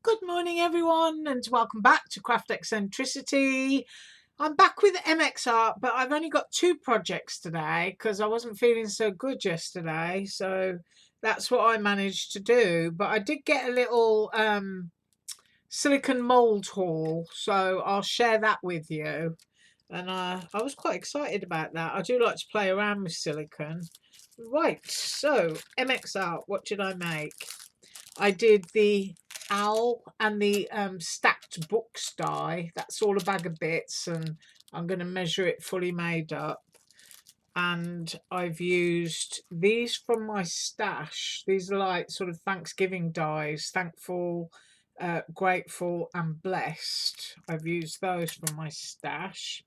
Good morning everyone and welcome back to Craft Eccentricity. I'm back with MX Art, but I've only got two projects today because I wasn't feeling so good yesterday, so that's what I managed to do. But I did get a little silicone mold haul, so I'll share that with you. And I was quite excited about that. I do like to play around with silicone. Right, so MX Art, what did I make? I did the owl and the stacked books die. That's all a bag of bits, and I'm going to measure it fully made up. And I've used these from my stash. These are like sort of Thanksgiving dies, thankful, grateful and blessed. I've used those from my stash.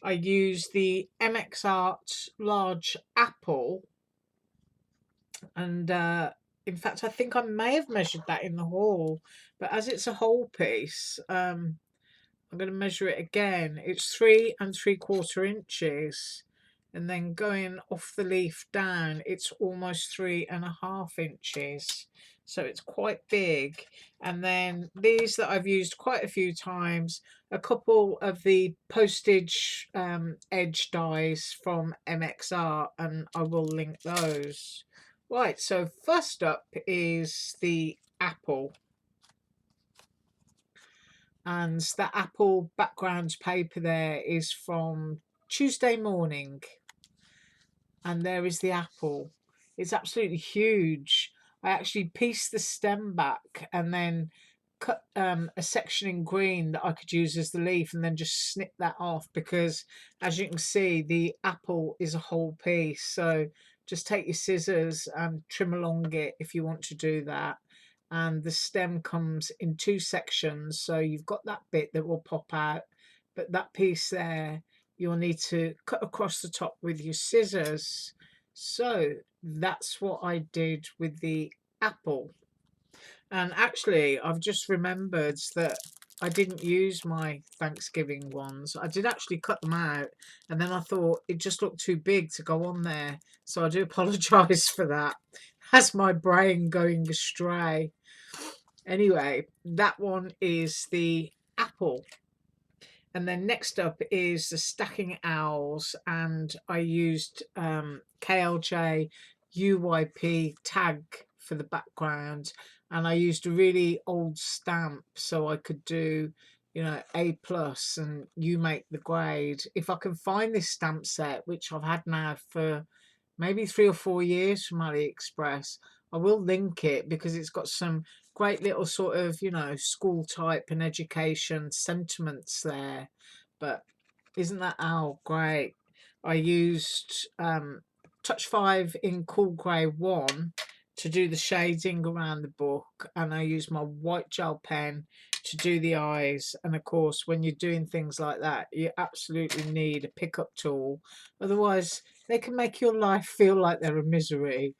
I use the MX Art large apple, and in fact I think I may have measured that in the haul, but as it's a whole piece, I'm going to measure it again. It's 3 3/4 inches, and then going off the leaf down it's almost 3.5 inches, so it's quite big. And then these that I've used quite a few times, a couple of the postage edge dies from MX Art, and I will link those. Right, so first up is the apple, and that apple background paper there is from Tuesday morning, and there is the apple. It's absolutely huge. I actually pieced the stem back and then cut a section in green that I could use as the leaf, and then just snip that off, because as you can see the apple is a whole piece. So just take your scissors and trim along it if you want to do that. And the stem comes in two sections, so you've got that bit that will pop out, but that piece there you'll need to cut across the top with your scissors. So that's what I did with the apple. And actually I've just remembered that I didn't use my Thanksgiving ones. I did actually cut them out, and then I thought it just looked too big to go on there, so I do apologize for that. That's my brain going astray. Anyway, that one is the apple. And then next up is the stacking owls, and I used KLJ UYP tag for the background, and I used a really old stamp so I could do, you know, A plus and you make the grade. If I can find this stamp set, which I've had now for maybe 3 or 4 years from Aliexpress, I will link it because it's got some great little sort of, you know, school type and education sentiments there. But isn't that owl great? I used Touch 5 in Cool Grey 1 to do the shading around the book, and I used my white gel pen to do the eyes. And of course when you're doing things like that you absolutely need a pickup tool, otherwise they can make your life feel like they're a misery.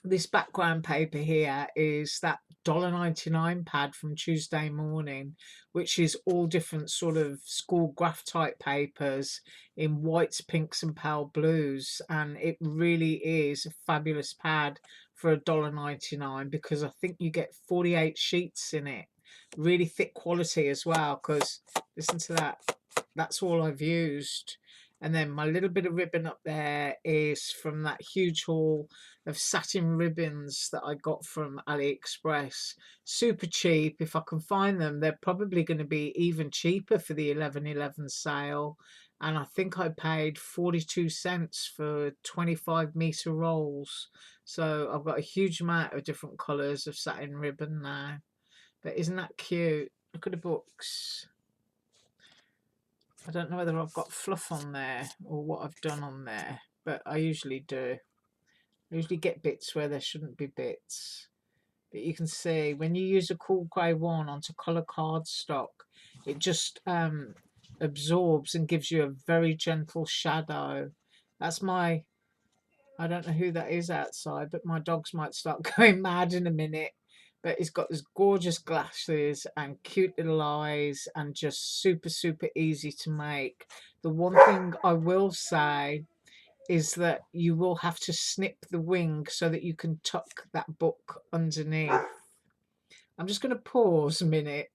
This background paper here is that $1.99 pad from Tuesday morning, which is all different sort of school graph type papers in whites, pinks and pale blues, and it really is a fabulous pad for $1.99 because I think you get 48 sheets in it. Really thick quality as well, because listen to that, that's all I've used. And then my little bit of ribbon up there is from that huge haul of satin ribbons that I got from Aliexpress. Super cheap. If I can find them, they're probably going to be even cheaper for the 11/11 sale. And I think I paid 42 cents for 25-meter rolls. So I've got a huge amount of different colours of satin ribbon now. But isn't that cute? Look at the books. I don't know whether I've got fluff on there or what I've done on there, but I usually do. I usually get bits where there shouldn't be bits. But you can see when you use a Cool Grey 1 onto colour cardstock, it just absorbs and gives you a very gentle shadow. That's my, I don't know who that is outside, but my dogs might start going mad in a minute. But he's got this gorgeous glasses and cute little eyes and just super, super easy to make. The one thing I will say is that you will have to snip the wing so that you can tuck that book underneath. I'm just going to pause a minute.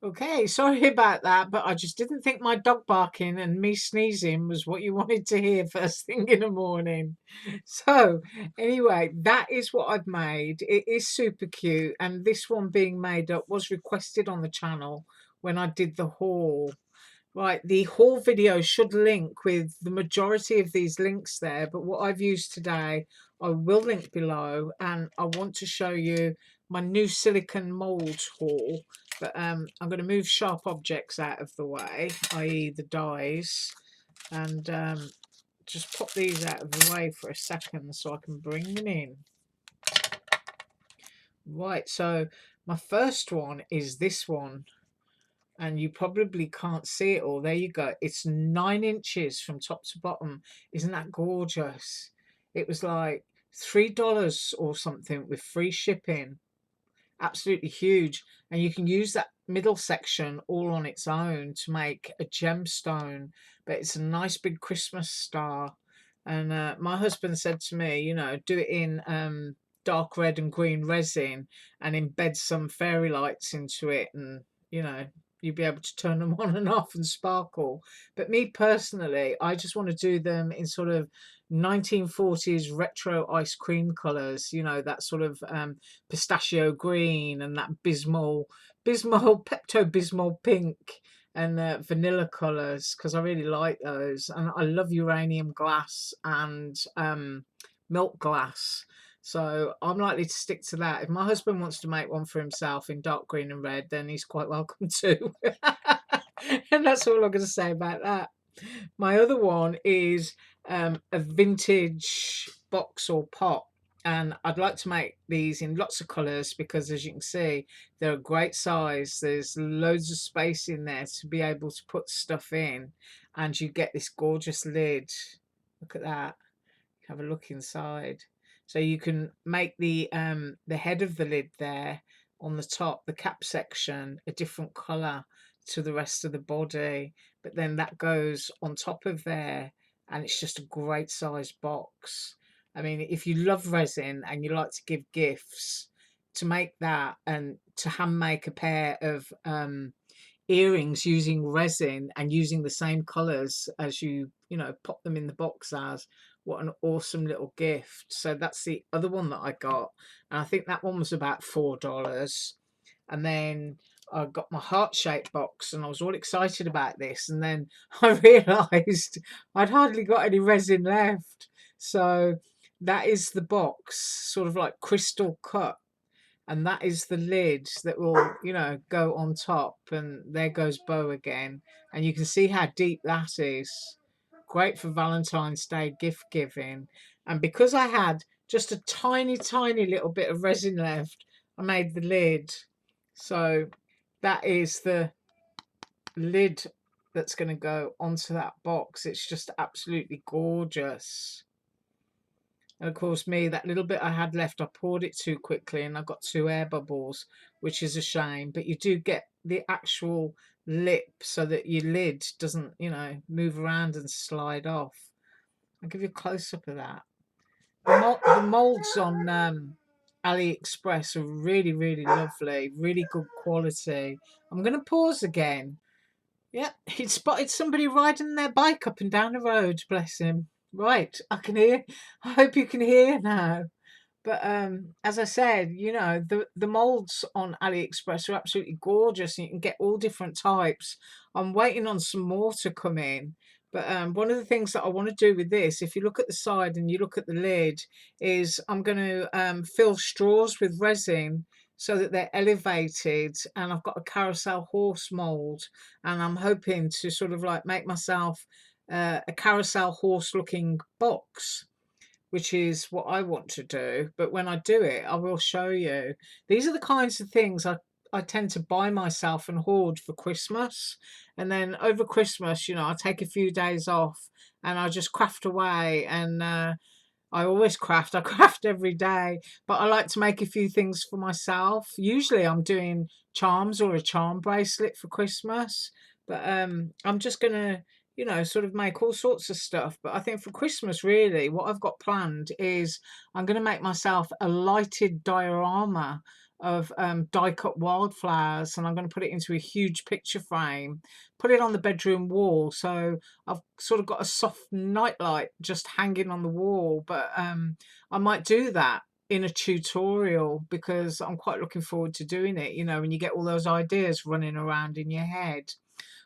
Okay, sorry about that, but I just didn't think my dog barking and me sneezing was what you wanted to hear first thing in the morning. So, anyway, that is what I've made. It is super cute, and this one being made up was requested on the channel when I did the haul. Right, the haul video should link with the majority of these links there, but what I've used today, I will link below, and I want to show you my new silicone molds haul. But I'm going to move sharp objects out of the way, i.e. the dies, and just pop these out of the way for a second so I can bring them in. Right, so my first one is this one. And you probably can't see it all. There you go. It's 9 inches from top to bottom. Isn't that gorgeous? It was like $3 or something with free shipping. Absolutely huge. And you can use that middle section all on its own to make a gemstone. But it's a nice big Christmas star. And my husband said to me, you know, do it in dark red and green resin and embed some fairy lights into it, and you know, you'll be able to turn them on and off and sparkle. But me personally, I just want to do them in sort of 1940s retro ice cream colors, you know, that sort of pistachio green and that bismol Pepto Bismol pink and vanilla colors, because I really like those, and I love uranium glass and milk glass. So I'm likely to stick to that. If my husband wants to make one for himself in dark green and red, then he's quite welcome to. And that's all I'm going to say about that. My other one is a vintage box or pot. And I'd like to make these in lots of colours because, as you can see, they're a great size. There's loads of space in there to be able to put stuff in. And you get this gorgeous lid. Look at that. Have a look inside. So you can make the head of the lid there on the top, the cap section, a different colour to the rest of the body, but then that goes on top of there, and it's just a great size box. I mean, if you love resin and you like to give gifts, to make that and to hand make a pair of earrings using resin and using the same colors as you know, pop them in the box as, what an awesome little gift. So that's the other one that I got, and I think that one was about $4. And then I got my heart-shaped box and I was all excited about this, and then I realized I'd hardly got any resin left. So that is the box, sort of like crystal cut, and that is the lid that will, you know, go on top, and there goes Bo again, and you can see how deep that is. Great for Valentine's Day gift giving. And because I had just a tiny little bit of resin left, I made the lid. So that is the lid that's going to go onto that box. It's just absolutely gorgeous. And of course, me, that little bit I had left, I poured it too quickly and I got 2 air bubbles, which is a shame. But you do get the actual lip so that your lid doesn't, you know, move around and slide off. I'll give you a close-up of that. The molds on Aliexpress are really lovely, really good quality. I'm going to pause again. Yeah, he spotted somebody riding their bike up and down the road, bless him. Right, I can hear. I hope you can hear now. But as I said, you know, the molds on AliExpress are absolutely gorgeous, and you can get all different types. I'm waiting on some more to come in. But one of the things that I want to do with this, if you look at the side and you look at the lid, is I'm going to fill straws with resin so that they're elevated. And I've got a carousel horse mold, and I'm hoping to sort of like make myself a carousel horse looking box, which is what I want to do. But when I do it, I will show you. These are the kinds of things I tend to buy myself and hoard for Christmas. And then over Christmas, you know, I take a few days off and I just craft away. And I always craft. I craft every day. But I like to make a few things for myself. Usually I'm doing charms or a charm bracelet for Christmas. But I'm just going to, you know, sort of make all sorts of stuff. But I think for Christmas, really, what I've got planned is I'm going to make myself a lighted diorama of die cut wildflowers, and I'm going to put it into a huge picture frame, put it on the bedroom wall. So I've sort of got a soft nightlight just hanging on the wall, but I might do that in a tutorial because I'm quite looking forward to doing it, you know, when you get all those ideas running around in your head.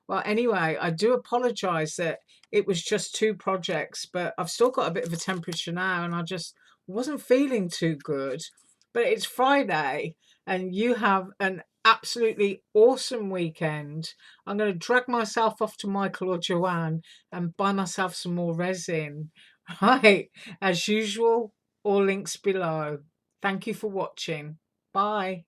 Well, anyway, I do apologize that it was just two projects, but I've still got a bit of a temperature now and I just wasn't feeling too good. But it's Friday and you have an absolutely awesome weekend. I'm going to drag myself off to Michael or Joanne and buy myself some more resin. Right, as usual, all links below. Thank you for watching. Bye.